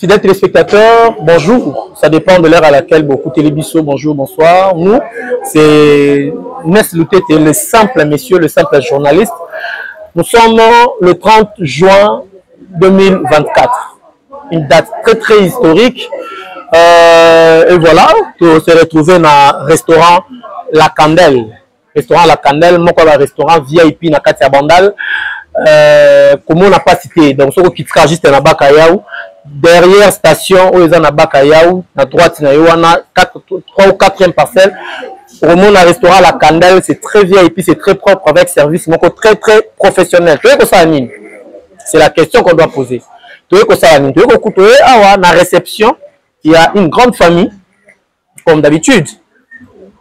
Fidèles téléspectateurs, bonjour. Ça dépend de l'heure à laquelle beaucoup télébisso, bonjour, bonsoir. Nous, c'est Ness Loutet, le simple monsieur, le simple journaliste. Nous sommes le 30 juin 2024. Une date très très historique. Et voilà, on s'est retrouvé dans le restaurant La Candelle. Restaurant La Candelle, moi, le restaurant VIP na Katia Bandal. Comment on n'a pas cité. Donc, ce qui sera juste dans Bakayaou. Derrière station, où ils ont Bakayaou, à droite, il y a 3 ou 4e parcelle. Au monde, un restaurant La Candelle, c'est très VIP, c'est très propre avec service, donc très très professionnel. C'est la question qu'on doit poser. À la réception, il y a une grande famille, comme d'habitude.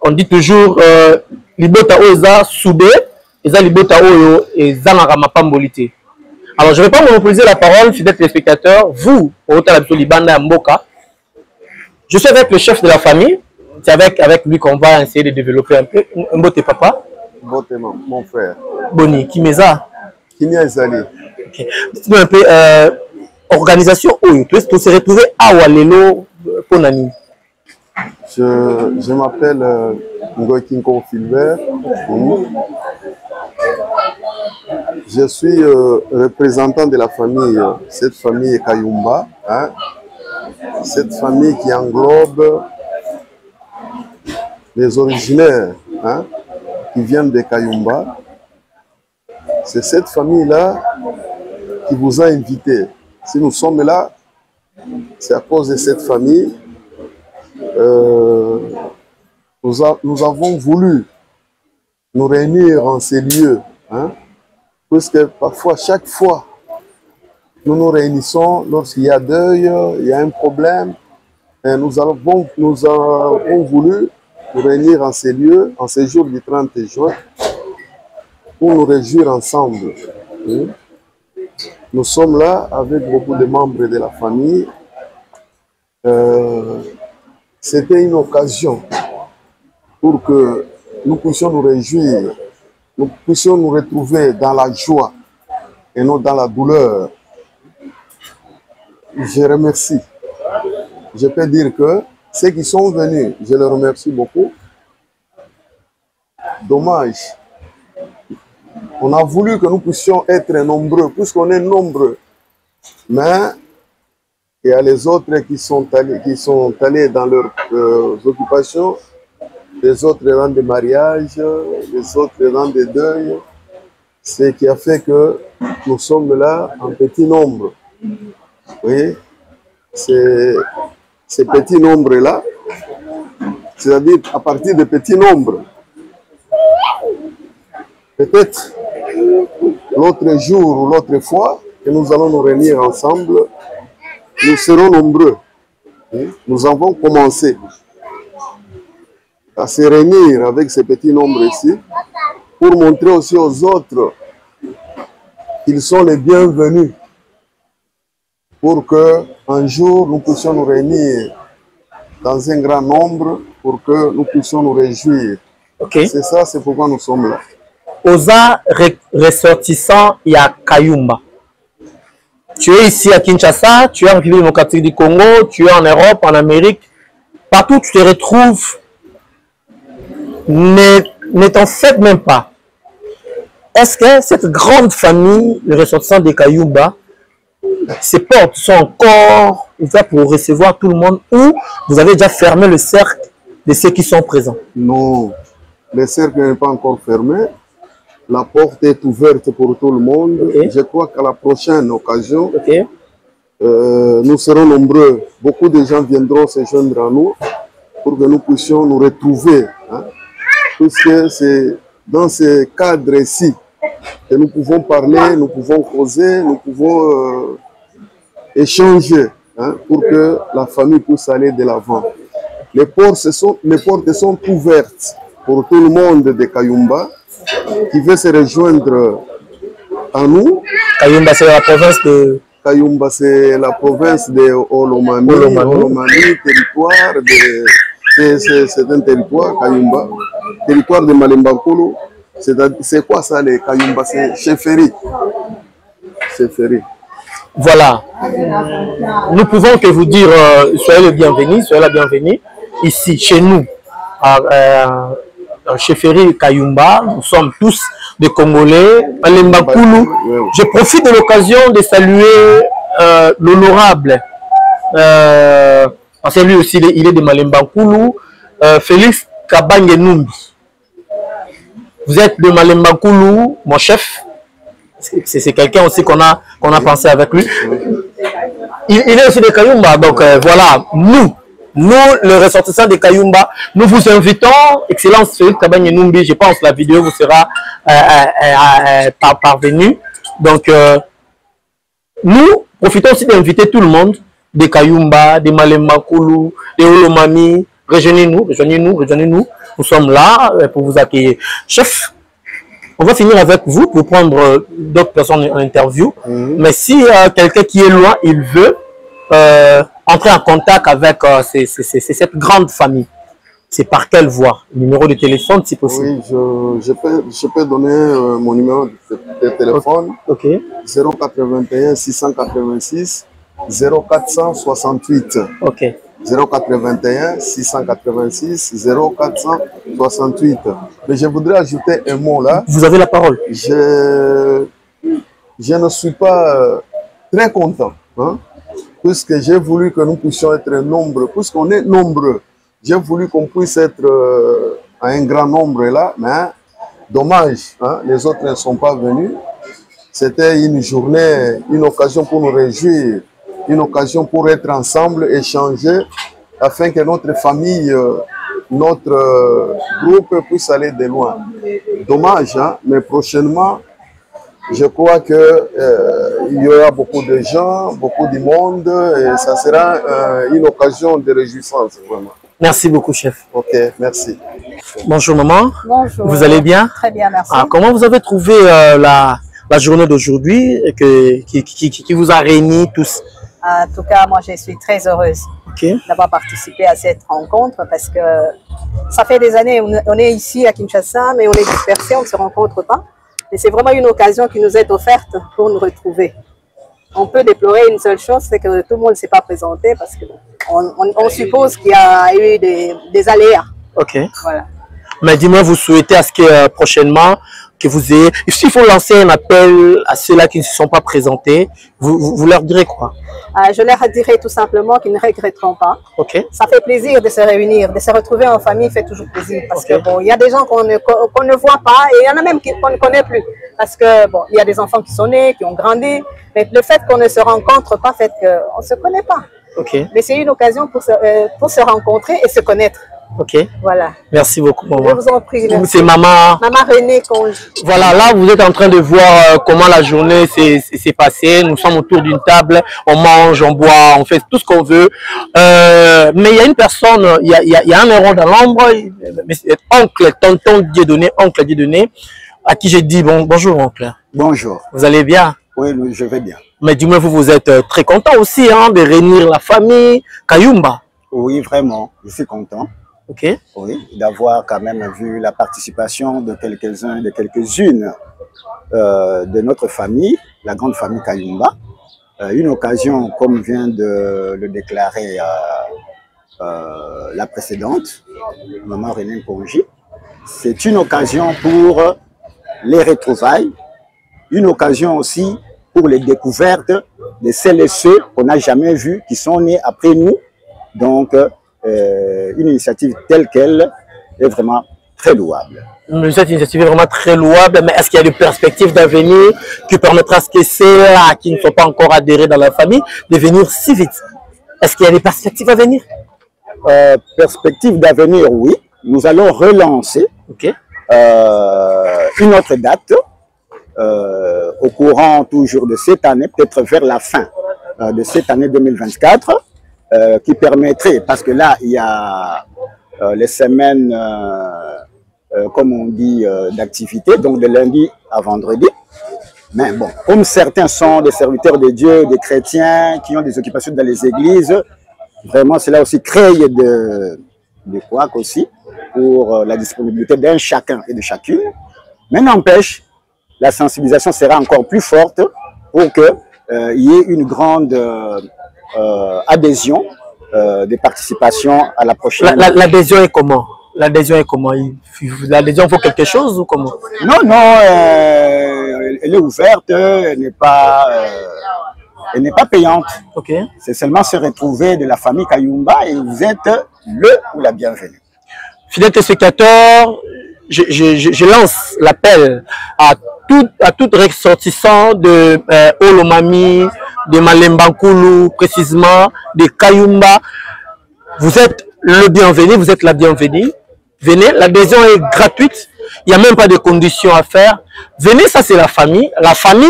On dit toujours, Libota Oza soudé, et ça Libota Oyo et Zanarama Pambolité. Alors, je ne vais pas monopoliser la parole, fidèles téléspectateurs. Vous, au Libanda Mboka, je suis avec le chef de la famille. C'est avec lui qu'on va essayer de développer un peu. Mbote papa. Mbote mon frère. Boni, Kimeza. Kimia Ezali. Okay. Dites-moi un peu, organisation Oyo, tu s'es retrouvé à Walelo Ponani. Je m'appelle Ngoy Kinko Filbert. Je suis représentant de la famille, cette famille Kayumba, hein, cette famille qui englobe les originaires, hein, qui viennent de Kayumba. C'est cette famille-là qui vous a invité. Si nous sommes là, c'est à cause de cette famille. Nous avons voulu nous réunir en ces lieux, hein, puisque parfois, chaque fois, nous nous réunissons lorsqu'il y a deuil, il y a un problème, et nous avons voulu nous réunir en ces lieux, en ces jours du 30 juin, pour nous réjouir ensemble. Nous sommes là avec beaucoup de membres de la famille. C'était une occasion pour que nous puissions nous réjouir, nous puissions nous retrouver dans la joie et non dans la douleur. Je remercie. Je peux dire que ceux qui sont venus, je les remercie beaucoup. Dommage. On a voulu que nous puissions être nombreux, puisqu'on est nombreux. Mais il y a les autres qui sont allés dans leurs occupations, les autres dans des mariages, les autres dans des deuils. Ce qui a fait que nous sommes là en petit nombre. Vous voyez, ces petits nombres-là, c'est-à-dire à partir de petits nombres. Peut-être l'autre jour ou l'autre fois que nous allons nous réunir ensemble, nous serons nombreux. Nous avons commencé à se réunir avec ces petits nombres ici pour montrer aussi aux autres qu'ils sont les bienvenus pour qu'un jour nous puissions nous réunir dans un grand nombre pour que nous puissions nous réjouir. Okay. C'est ça, c'est pourquoi nous sommes là. Oza ressortissant, il y a Kayumba. Tu es ici à Kinshasa, tu es en République démocratique du Congo, tu es en Europe, en Amérique. Partout tu te retrouves, ne t'en faites même pas. Est-ce que cette grande famille, les ressortissants de Kayumba, ces portes sont encore ouvertes pour recevoir tout le monde ou vous avez déjà fermé le cercle de ceux qui sont présents? Non, le cercle n'est pas encore fermé. La porte est ouverte pour tout le monde. Okay. Je crois qu'à la prochaine occasion, okay, nous serons nombreux. Beaucoup de gens viendront se joindre à nous pour que nous puissions nous retrouver. Hein, puisque c'est dans ce cadre-ci que nous pouvons parler, nous pouvons causer, nous pouvons échanger, hein, pour que la famille puisse aller de l'avant. Les portes sont ouvertes pour tout le monde de Kayumba qui veut se rejoindre à nous. Kayumba, c'est la province de... Kayumba, c'est la province de Olomami. Olomami, territoire de... C'est un territoire, Kayumba. Territoire de Malembankolo. C'est quoi ça, les Kayumba? C'est chefferie. Chefferie. Voilà. Nous pouvons que vous dire, soyez le bienvenu, soyez la bienvenue ici, chez nous, chez Ferry Kayumba. Nous sommes tous des Congolais. Je profite de l'occasion de saluer l'honorable, parce que lui aussi, il est de Malembankulu, Félix Kabange-Numbi. Vous êtes de Malembankulu, mon chef. C'est quelqu'un aussi qu'on a pensé avec lui. Il est aussi de Kayumba. Donc voilà, nous, les ressortissants de Kayumba, nous vous invitons, Excellence Félix Kabange-Numbi, je pense que la vidéo vous sera parvenue. Donc, nous profitons aussi d'inviter tout le monde de Kayumba, de Malembankulu, de Olomami. Rejoignez-nous. Nous sommes là pour vous accueillir. Chef, on va finir avec vous pour prendre d'autres personnes en interview. Mais si quelqu'un qui est loin, il veut entrer en contact avec cette grande famille, c'est par quelle voie? Numéro de téléphone si possible. Oui, je peux donner mon numéro de téléphone. Ok. 081 686 0468. Ok. 081 686 0468. Mais je voudrais ajouter un mot là. Vous avez la parole. Je ne suis pas très content, hein, puisque j'ai voulu que nous puissions être nombreux, puisqu'on est nombreux. J'ai voulu qu'on puisse être à un grand nombre là, mais dommage, hein, les autres ne sont pas venus. C'était une journée, une occasion pour nous réjouir, une occasion pour être ensemble, échanger, afin que notre famille, notre groupe puisse aller de loin. Dommage, hein, mais prochainement, je crois qu'il y aura beaucoup de gens, beaucoup de monde, et ça sera une occasion de réjouissance, vraiment. Merci beaucoup, chef. Ok, merci. Bonjour, maman. Bonjour. Vous allez bien? Très bien, merci. Comment vous avez trouvé la journée d'aujourd'hui qui vous a réunis tous? En tout cas, moi, je suis très heureuse d'avoir participé à cette rencontre parce que ça fait des années, on est ici à Kinshasa, mais on est dispersés, on ne se rencontre pas. Et c'est vraiment une occasion qui nous est offerte pour nous retrouver. On peut déplorer une seule chose, c'est que tout le monde ne s'est pas présenté parce qu'on suppose qu'il y a eu des aléas. Ok. Voilà. Mais dis-moi, vous souhaitez à ce que prochainement, que vous ayez... S'il faut lancer un appel à ceux-là qui ne se sont pas présentés, vous leur direz quoi? Je leur dirai tout simplement qu'ils ne regretteront pas. Ok. Ça fait plaisir de se réunir, de se retrouver en famille fait toujours plaisir. Parce que bon, il y a des gens qu'on ne voit pas et il y en a même qu'on ne connaît plus. Parce que bon, il y a des enfants qui sont nés, qui ont grandi. Mais le fait qu'on ne se rencontre pas fait qu'on ne se connaît pas. Ok. Mais c'est une occasion pour se rencontrer et se connaître. Ok. Voilà. Merci beaucoup, maman. Je vous en prie. C'est maman. Maman Renée Conge. Voilà, là, vous êtes en train de voir comment la journée s'est passée. Nous sommes autour d'une table, on mange, on boit, on fait tout ce qu'on veut. Mais il y a une personne, il y a un héros dans l'ombre, oncle, tonton Dieudonné, oncle Dieudonné, à qui j'ai dit bonjour, oncle. Bonjour. Vous allez bien? Oui, je vais bien. Mais dis-moi, vous êtes très content aussi hein, de réunir la famille Kayumba. Oui, vraiment, je suis content. Ok. Oui, d'avoir quand même vu la participation de quelques-uns, de quelques-unes de notre famille, la grande famille Kayumba. Une occasion, comme vient de le déclarer la précédente, maman Renée Conge, c'est une occasion pour les retrouvailles, une occasion aussi pour les découvertes de celles et ceux qu'on n'a jamais vus, qui sont nés après nous. Donc, une initiative telle qu'elle est vraiment très louable. Cette initiative est vraiment très louable, mais est-ce qu'il y a des perspectives d'avenir qui permettra à ce que ceux-là qui ne sont pas encore adhérés dans la famille de venir si vite? Est-ce qu'il y a des perspectives à venir? Perspectives d'avenir, oui. Nous allons relancer une autre date au courant toujours de cette année, peut-être vers la fin de cette année 2024. Qui permettrait, parce que là, il y a les semaines, comme on dit, d'activité, donc de lundi à vendredi. Mais bon, comme certains sont des serviteurs de Dieu, des chrétiens, qui ont des occupations dans les églises, vraiment, cela aussi crée de quoi aussi pour la disponibilité d'un chacun et de chacune. Mais n'empêche, la sensibilisation sera encore plus forte pour que il y ait une grande adhésion des participations à la prochaine. L'adhésion est comment? L'adhésion est comment? L'adhésion vaut quelque chose ou comment? Non, non, elle est ouverte, elle n'est pas payante. Okay. C'est seulement se retrouver de la famille Kayumba et vous êtes le ou la bienvenue. Fidèles téléspectateurs, je lance l'appel à tout ressortissant de Olomami, de Malembankulu, précisément, de Kayumba. Vous êtes le bienvenu, vous êtes la bienvenue. Venez, l'adhésion est gratuite, il n'y a même pas de conditions à faire. Venez, ça c'est la famille. La famille,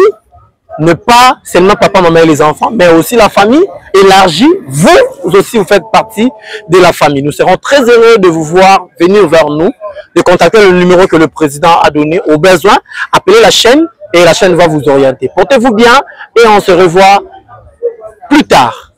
ne pas seulement papa, maman et les enfants, mais aussi la famille élargie. Vous aussi, vous faites partie de la famille. Nous serons très heureux de vous voir venir vers nous, de contacter le numéro que le président a donné. Au besoin, appelez la chaîne et la chaîne va vous orienter. Portez-vous bien et on se revoit plus tard.